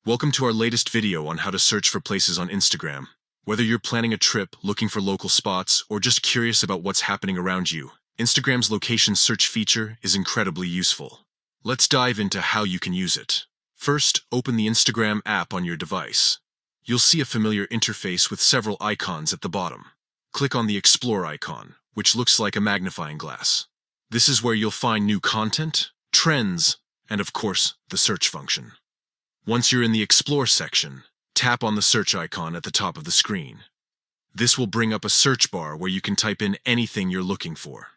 Welcome to our latest video on how to search for places on Instagram. Whether you're planning a trip, looking for local spots, or just curious about what's happening around you, Instagram's location search feature is incredibly useful. Let's dive into how you can use it. First, open the Instagram app on your device. You'll see a familiar interface with several icons at the bottom. Click on the Explore icon, which looks like a magnifying glass. This is where you'll find new content, trends, and of course, the search function. Once you're in the Explore section, tap on the search icon at the top of the screen. This will bring up a search bar where you can type in anything you're looking for.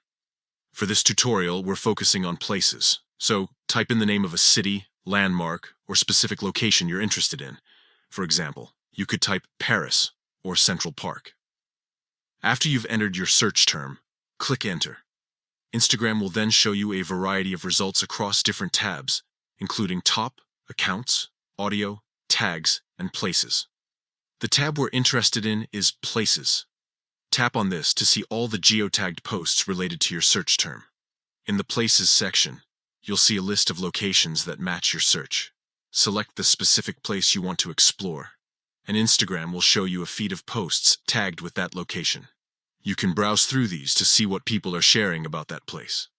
For this tutorial, we're focusing on places, so type in the name of a city, landmark, or specific location you're interested in. For example, you could type Paris or Central Park. After you've entered your search term, click Enter. Instagram will then show you a variety of results across different tabs, including Top, Accounts, Audio, Tags, and Places. The tab we're interested in is Places. Tap on this to see all the geotagged posts related to your search term. In the Places section, you'll see a list of locations that match your search. Select the specific place you want to explore, and Instagram will show you a feed of posts tagged with that location. You can browse through these to see what people are sharing about that place.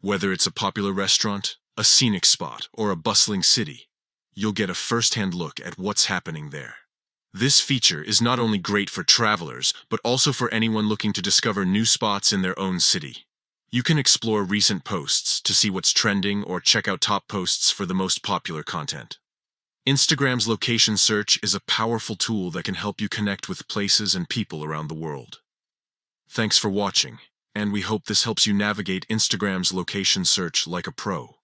Whether it's a popular restaurant, a scenic spot, or a bustling city, you'll get a first-hand look at what's happening there. This feature is not only great for travelers, but also for anyone looking to discover new spots in their own city. You can explore recent posts to see what's trending or check out top posts for the most popular content. Instagram's location search is a powerful tool that can help you connect with places and people around the world. Thanks for watching, and we hope this helps you navigate Instagram's location search like a pro.